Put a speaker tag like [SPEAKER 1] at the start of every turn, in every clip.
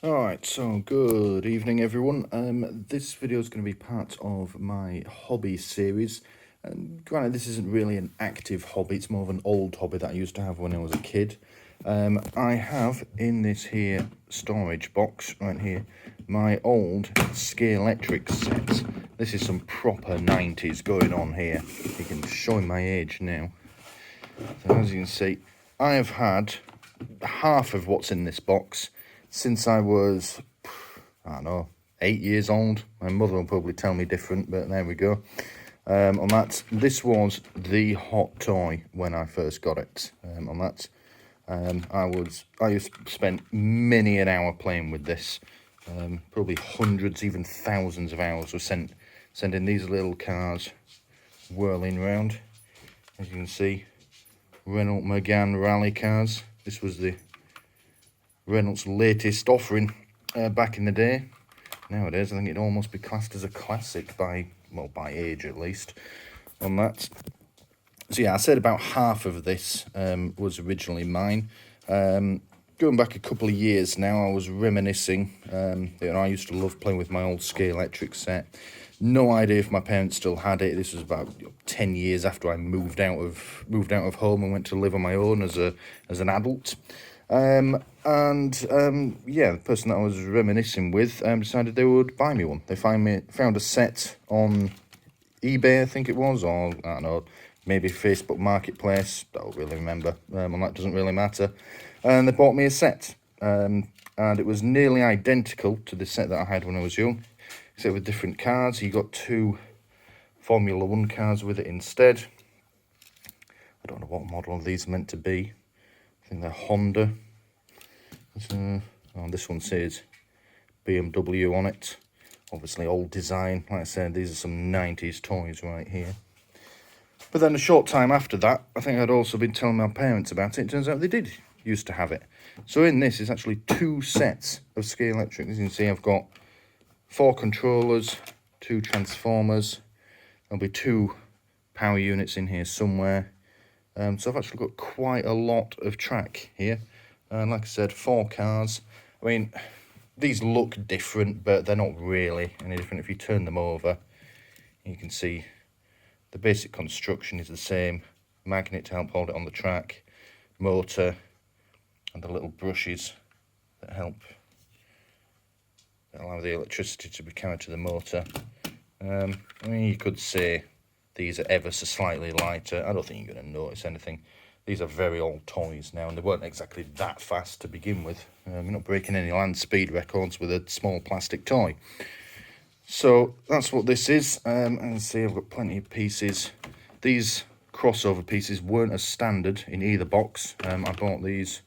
[SPEAKER 1] Alright, so good evening everyone. This video is going to be part of my hobby series. And granted, this isn't really an active hobby, it's more of an old hobby that I used to have when I was a kid. I have in this here storage box right here my old Scalextric set. This is some proper 90s going on here. You can show my age now. So as you can see, I have had half of what's in this box since I was, I don't know, 8 years old. My mother will probably tell me different, but there we go. On that, this was the hot toy when I first got it. On that, I used to spend many an hour playing with this. Probably hundreds, even thousands of hours were sending these little cars whirling around. As you can see, Renault Megane rally cars. This was the Renault's latest offering back in the day. Nowadays, I think it'd almost be classed as a classic by age at least, on that. So yeah, I said about half of this was originally mine. Going back a couple of years now, I was reminiscing. I used to love playing with my old Scalextric set. No idea if my parents still had it. This was about 10 years after I moved out of home and went to live on my own as an adult. Yeah, the person that I was reminiscing with decided they would buy me one. They found a set on eBay, I think it was, or I don't know, maybe Facebook Marketplace. I don't really remember, and that doesn't really matter. And they bought me a set, and it was nearly identical to the set that I had when I was young, except with different cars. You got 2 Formula 1 cars with it instead. I don't know what model of these are meant to be. I think they're Honda. This one says BMW on it. Obviously old design. Like I said, these are some 90s toys right here. But then a short time after that, I think I'd also been telling my parents about it. It turns out they did used to have it. So in this is actually 2 sets of Scalextric. As you can see, I've got 4 controllers, 2 transformers. There'll be 2 power units in here somewhere. So I've actually got quite a lot of track here. And like I said, 4 cars. I mean, these look different, but they're not really any different. If you turn them over, you can see the basic construction is the same. Magnet to help hold it on the track, motor, and the little brushes that allow the electricity to be carried to the motor. I mean, you could say these are ever so slightly lighter. I don't think you're going to notice anything. These are very old toys now, and they weren't exactly that fast to begin with. You're not breaking any land speed records with a small plastic toy. So that's what this is. And see, I've got plenty of pieces. These crossover pieces weren't as standard in either box. I bought these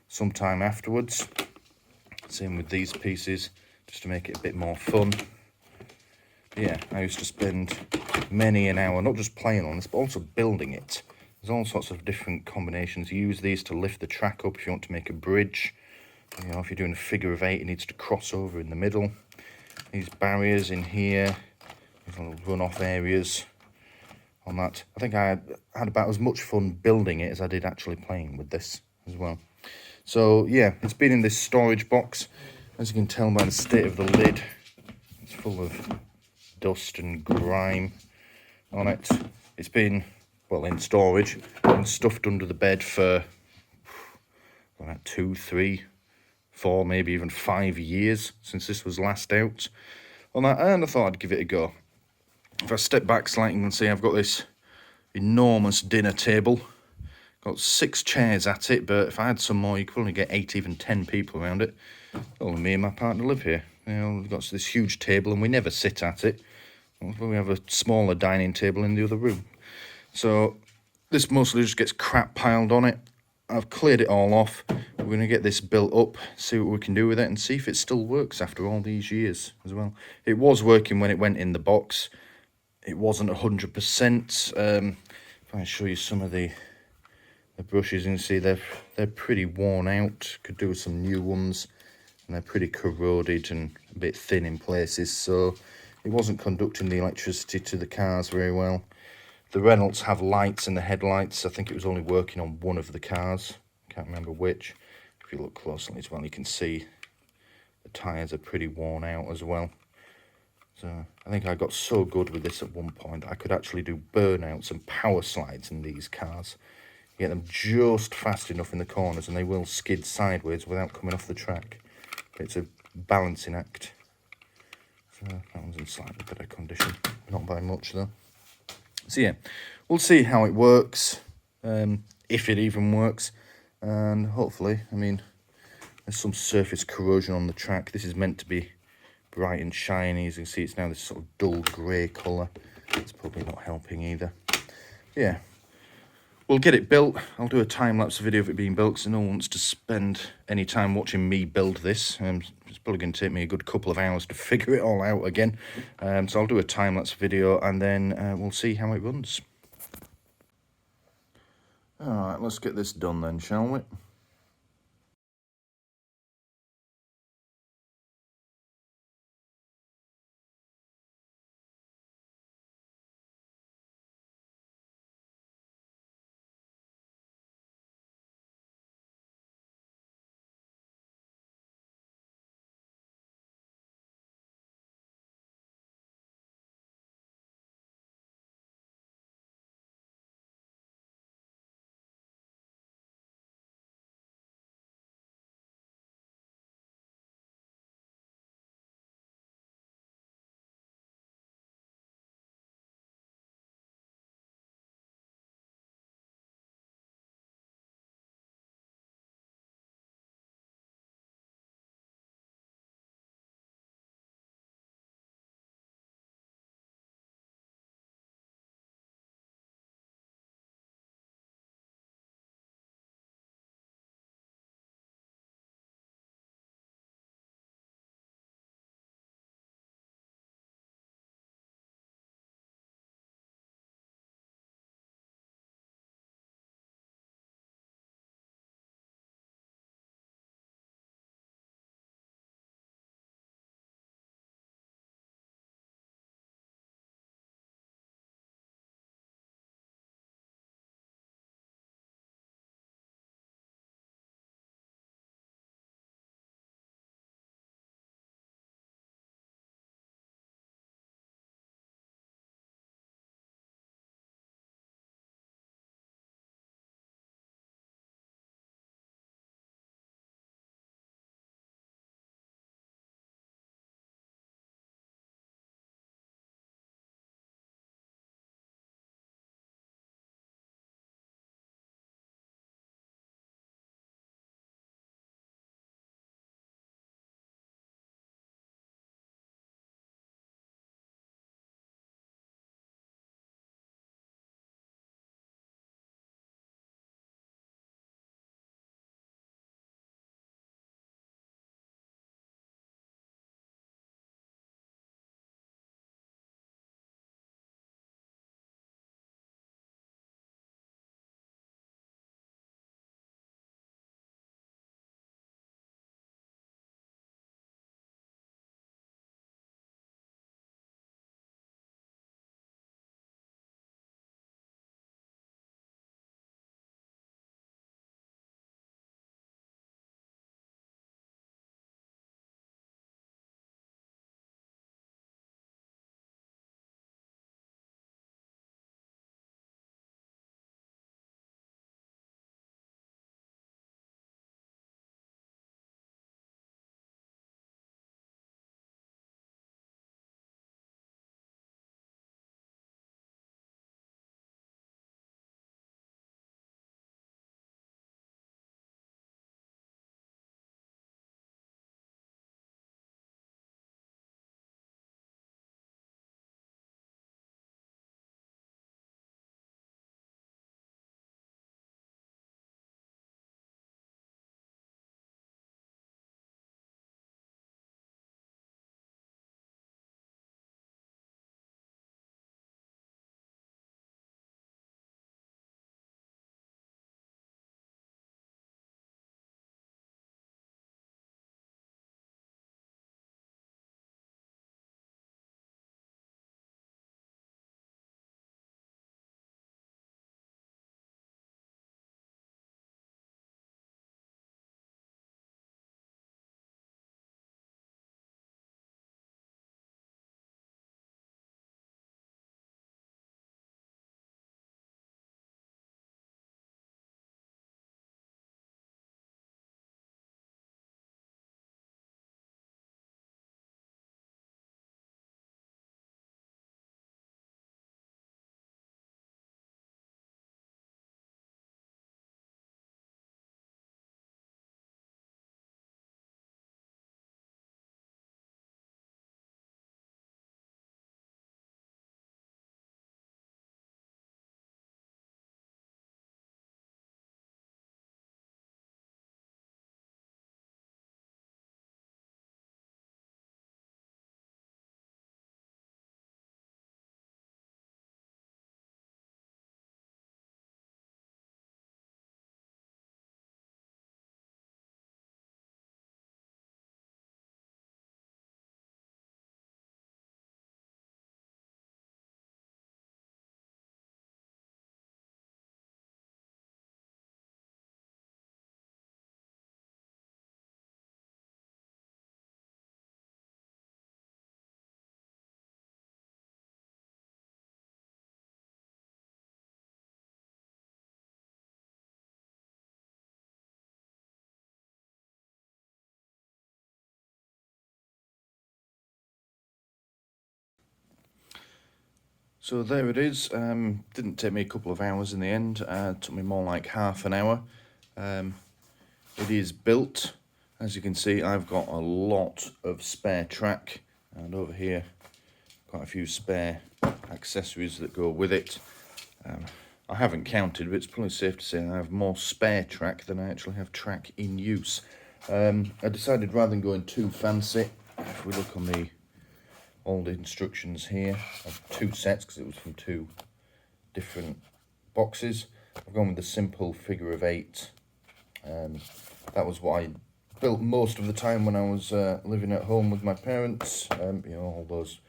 [SPEAKER 1] sometime afterwards. Same with these pieces, just to make it a bit more fun. Yeah, I used to spend many an hour not just playing on this, but also building it. There's all sorts of different combinations. You use these to lift the track up if you want to make a bridge. You know, if you're doing a figure of 8, it needs to cross over in the middle. These barriers in here, these little run-off areas on that. I think I had about as much fun building it as I did actually playing with this as well. So yeah, it's been in this storage box. As you can tell by the state of the lid, it's full of dust and grime on it. It's been, well, in storage and stuffed under the bed for about 2, 3, 4, maybe even 5 years since this was last out on that, and I thought I'd give it a go. If I step back slightly, you can see I've got this enormous dinner table. Got 6 chairs at it, but if I had some more, you could probably get 8, even 10 people around it. Only me and my partner live here. You know, we've got this huge table and we never sit at it. We have a smaller dining table in the other room. So this mostly just gets crap piled on it. I've cleared it all off. We're going to get this built up, see what we can do with it, and see if it still works after all these years as well. It was working when it went in the box. It wasn't 100%. If I show you some of the brushes, you can see they're pretty worn out. Could do with some new ones, and they're pretty corroded and a bit thin in places, so it wasn't conducting the electricity to the cars very well. The Renaults have lights in the headlights. I think it was only working on one of the cars. Can't remember which. If you look closely as well, you can see the tyres are pretty worn out as well. So I think I got so good with this at one point, I could actually do burnouts and power slides in these cars. Get them just fast enough in the corners and they will skid sideways without coming off the track. It's a balancing act. So that one's in slightly better condition, not by much though. So yeah, we'll see how it works, if it even works, and hopefully, I mean, there's some surface corrosion on the track. This is meant to be bright and shiny. As you can see, it's now this sort of dull grey colour. It's probably not helping either. Yeah, we'll get it built. I'll do a time-lapse video of it being built because no one wants to spend any time watching me build this. It's probably going to take me a good couple of hours to figure it all out again. So I'll do a time-lapse video and then we'll see how it runs. Alright, let's get this done then, shall we? So there it is. Didn't take me a couple of hours in the end. It took me more like half an hour. It is built. As you can see, I've got a lot of spare track, and over here quite a few spare accessories that go with it. I haven't counted, but it's probably safe to say I have more spare track than I actually have track in use. I decided rather than going too fancy, if we look on the old instructions here, I have 2 sets because it was from 2 different boxes. I've gone with the simple figure of 8. That was what I built most of the time when I was living at home with my parents, you know, all those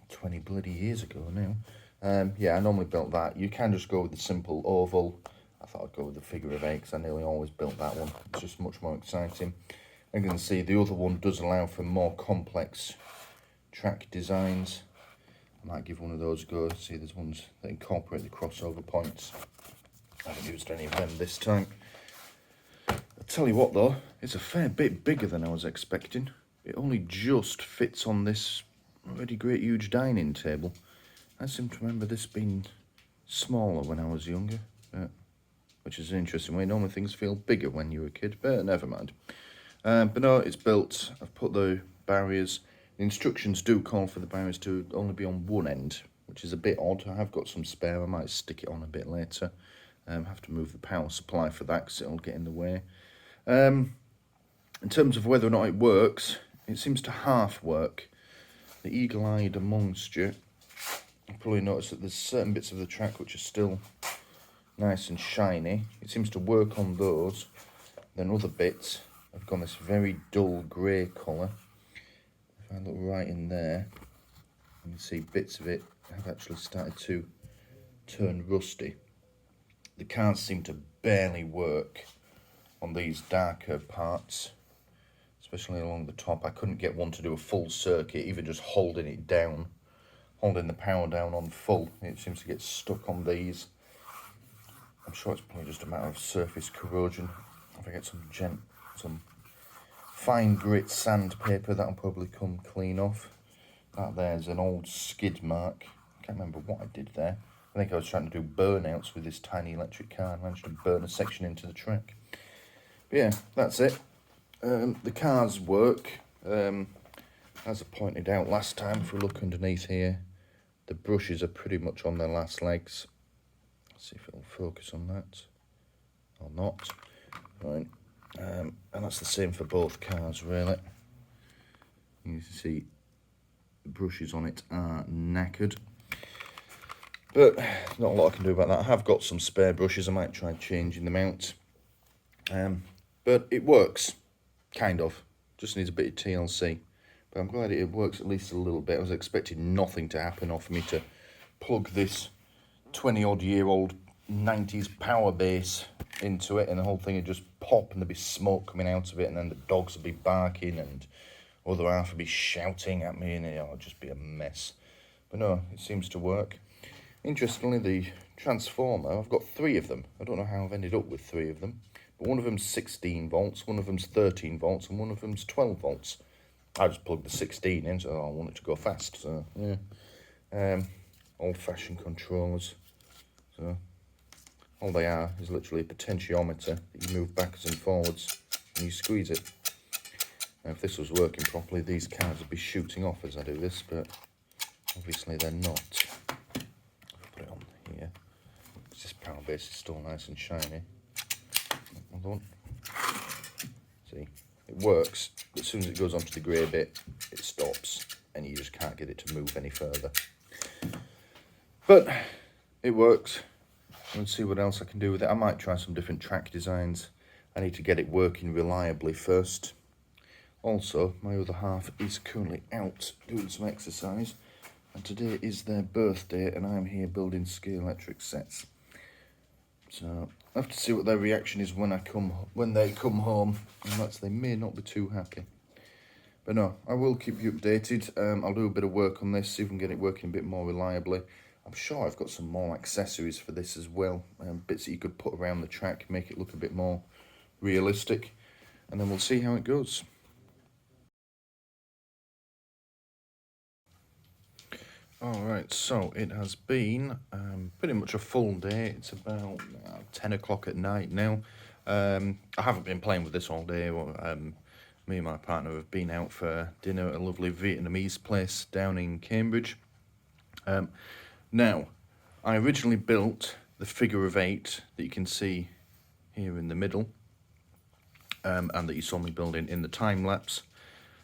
[SPEAKER 1] 20 bloody years ago now. Yeah, I normally built that. You can just go with the simple oval. I thought I'd go with the figure of 8 because I nearly always built that one. It's just much more exciting. And you can see the other one does allow for more complex track designs. I might give one of those a go. See, there's ones that incorporate the crossover points. I haven't used any of them this time. I'll tell you what though, it's a fair bit bigger than I was expecting. It only just fits on this already great huge dining table. I seem to remember this being smaller when I was younger, which is an interesting way. Normally things feel bigger when you're a kid, but never mind. But no, it's built. I've put the barriers. The instructions do call for the barriers to only be on one end, which is a bit odd. I have got some spare. I might stick it on a bit later. Have to move the power supply for that because it'll get in the way. In terms of whether or not it works, it seems to half work. The eagle-eyed amongst you, you'll probably notice that there's certain bits of the track which are still nice and shiny. It seems to work on those. Then other bits have gone this very dull grey colour. If I look right in there, you can see bits of it have actually started to turn rusty. The cards seem to barely work on these darker parts, especially along the top. I couldn't get one to do a full circuit, even just holding it down, holding the power down on full. It seems to get stuck on these. I'm sure it's probably just a matter of surface corrosion. If I get some fine grit sandpaper, that'll probably come clean off. That there's an old skid mark. I can't remember what I did there. I think I was trying to do burnouts with this tiny electric car and managed to burn a section into the track. But yeah, that's it. The cars work. As I pointed out last time, if we look underneath here, the brushes are pretty much on their last legs. Let's see if it'll focus on that or not. Right. And that's the same for both cars, really. You can see the brushes on it are knackered. But not a lot I can do about that. I have got some spare brushes. I might try changing them out. But it works, kind of. Just needs a bit of TLC. But I'm glad it works at least a little bit. I was expecting nothing to happen or for me to plug this 20-odd-year-old 90s power base into it and the whole thing would just pop and there'd be smoke coming out of it and then the dogs would be barking and other half would be shouting at me and it would just be a mess. But no, it seems to work. Interestingly, the transformer, I've got 3 of them. I don't know how I've ended up with 3 of them. But one of them's 16 volts, one of them's 13 volts, and one of them's 12 volts. I just plugged the 16 in, so I want it to go fast. So, yeah. Old-fashioned controllers. So, all they are is literally a potentiometer that you move backwards and forwards, and you squeeze it. Now, if this was working properly, these cards would be shooting off as I do this, but obviously they're not. Put it on here. This power base is still nice and shiny. Another one. See, it works, but as soon as it goes onto the grey bit, it stops, and you just can't get it to move any further. But it works. Let's see what else I can do with it. I might try some different track designs. I need to get it working reliably first. Also, my other half is currently out doing some exercise. And today is their birthday, and I'm here building Scalextric sets. So I have to see what their reaction is when they come home, unless they may not be too happy. But no, I will keep you updated. I'll do a bit of work on this, see if we can get it working a bit more reliably. I'm sure I've got some more accessories for this as well, bits that you could put around the track, make it look a bit more realistic, and then we'll see how it goes. Alright, so it has been pretty much a full day. It's about 10 o'clock at night now. I haven't been playing with this all day. Me and my partner have been out for dinner at a lovely Vietnamese place down in Cambridge. Now, I originally built the figure of 8 that you can see here in the middle, and that you saw me building in the time lapse.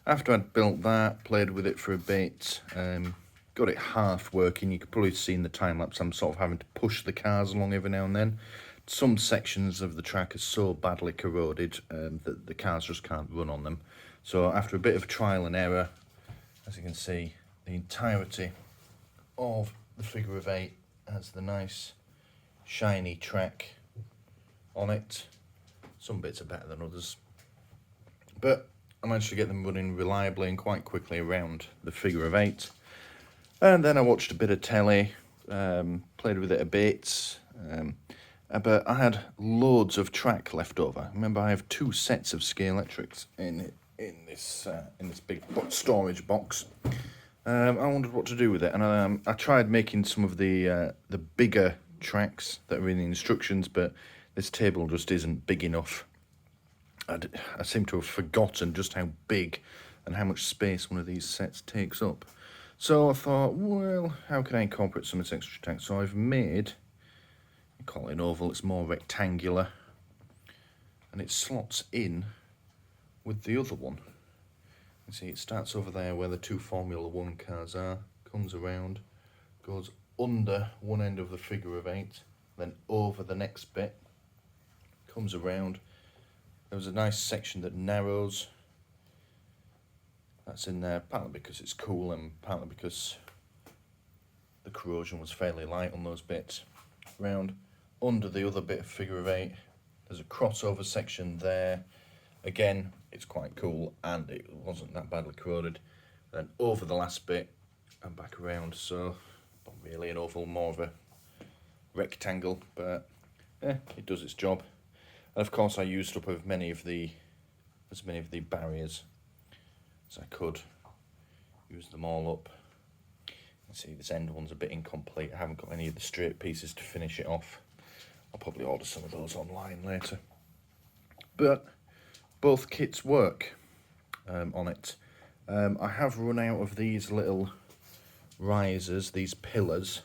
[SPEAKER 1] After I'd built that, played with it for a bit, got it half working. You could probably see in the time lapse I'm sort of having to push the cars along every now and then. Some sections of the track are so badly corroded that the cars just can't run on them. So after a bit of trial and error, as you can see, the entirety of the figure of 8 has the nice shiny track on it. Some bits are better than others, but I managed to get them running reliably and quite quickly around the figure of 8. And then I watched a bit of telly, played with it a bit, but I had loads of track left over. Remember, I have 2 sets of Scalextrics in this big storage box. I wondered what to do with it, and I tried making some of the bigger tracks that are in the instructions, but this table just isn't big enough. I seem to have forgotten just how big and how much space one of these sets takes up. So I thought, well, how can I incorporate some of this extra text? So I've made, I call it an oval, it's more rectangular, and it slots in with the other one. You see, it starts over there where the 2 Formula 1 cars are, comes around, goes under one end of the figure of 8, then over the next bit, comes around. There was a nice section that narrows. That's in there partly because it's cool and partly because the corrosion was fairly light on those bits. Round under the other bit of figure of 8, there's a crossover section there. Again, it's quite cool and it wasn't that badly corroded. Then over the last bit and back around, so not really an oval, more of a rectangle, but it does its job. And of course I used up as many of the barriers as I could. Use them all up. You see this end one's a bit incomplete. I haven't got any of the straight pieces to finish it off. I'll probably order some of those online later. But both kits work on it. I have run out of these little risers, these pillars.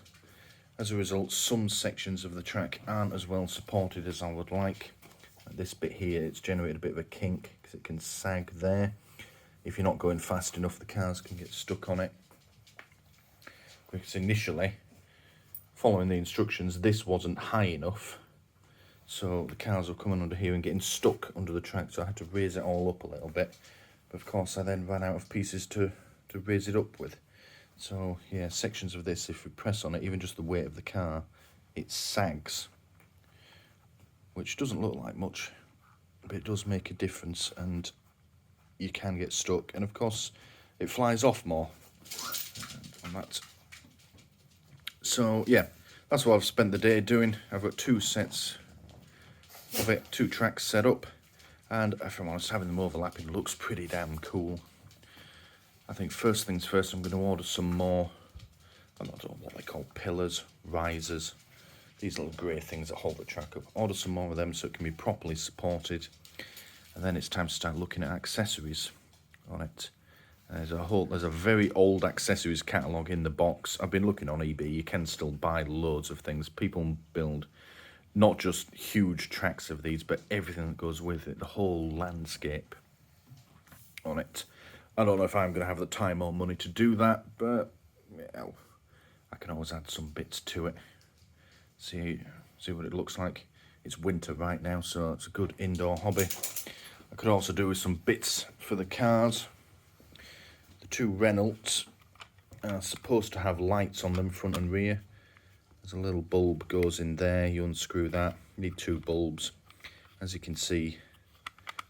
[SPEAKER 1] As a result, some sections of the track aren't as well supported as I would like. This bit here, it's generated a bit of a kink because it can sag there. If you're not going fast enough, the cars can get stuck on it. Because initially, following the instructions, this wasn't high enough. So the cars were coming under here and getting stuck under the track, so I had to raise it all up a little bit. But of course, I then ran out of pieces to raise it up with. So yeah, sections of this, if we press on it, even just the weight of the car, it sags. Which doesn't look like much, but it does make a difference, and you can get stuck. And of course, it flies off more on that. So yeah, that's what I've spent the day doing. I've got 2 sets of it, 2 tracks set up, and if I'm honest, having them overlapping looks pretty damn cool. I think first things first, I'm going to order some more, I don't know what they call pillars, risers, these little grey things that hold the track up. Order some more of them so it can be properly supported, and then it's time to start looking at accessories on it. There's a very old accessories catalogue in the box. I've been looking on eBay. You can still buy loads of things. People build not just huge tracks of these, but everything that goes with it, the whole landscape on it. I don't know if I'm going to have the time or money to do that, but yeah, I can always add some bits to it. See what it looks like. It's winter right now, so it's a good indoor hobby. I could also do with some bits for the cars. The 2 Renaults are supposed to have lights on them, front and rear. There's a little bulb goes in there, you unscrew that. You need 2 bulbs. As you can see,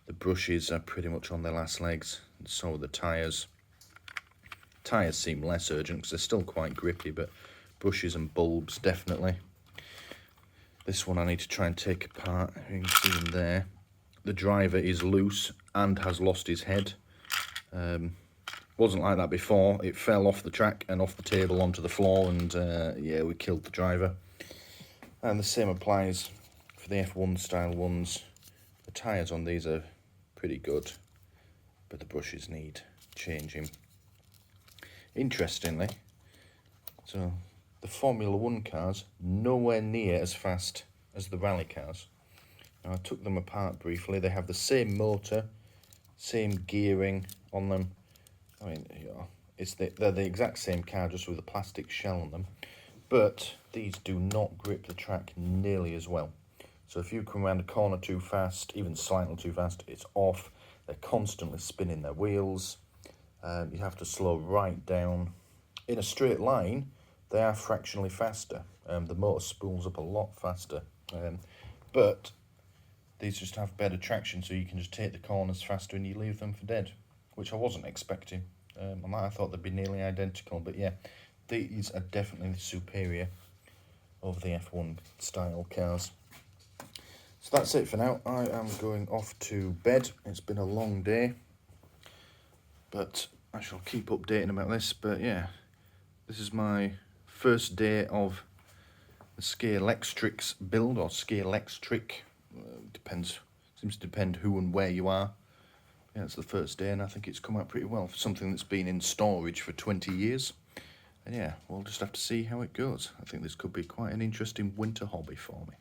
[SPEAKER 1] the brushes are pretty much on their last legs, and so are the tyres. Tyres seem less urgent because they're still quite grippy, but brushes and bulbs definitely. This one I need to try and take apart. You can see in there. The driver is loose and has lost his head. Wasn't like that before. It fell off the track and off the table onto the floor, and yeah, we killed the driver. And the same applies for the F1 style ones. The tyres on these are pretty good, but the brushes need changing. Interestingly, so the Formula 1 cars, nowhere near as fast as the rally cars. Now, I took them apart briefly. They have the same motor, same gearing on them. I mean, you know, they're the exact same car, just with a plastic shell on them. But these do not grip the track nearly as well. So if you come around a corner too fast, even slightly too fast, it's off. They're constantly spinning their wheels. You have to slow right down. In a straight line, they are fractionally faster. The motor spools up a lot faster. But these just have better traction, so you can just take the corners faster and you leave them for dead, which I wasn't expecting. I thought they'd be nearly identical, but yeah, these are definitely superior over the F1 style cars. So that's it for now. I am going off to bed. It's been a long day, but I shall keep updating about this. But yeah, this is my first day of the Scalextric's build, or Scalextric. Seems to depend who and where you are. Yeah, it's the first day, and I think it's come out pretty well for something that's been in storage for 20 years. And yeah, we'll just have to see how it goes. I think this could be quite an interesting winter hobby for me.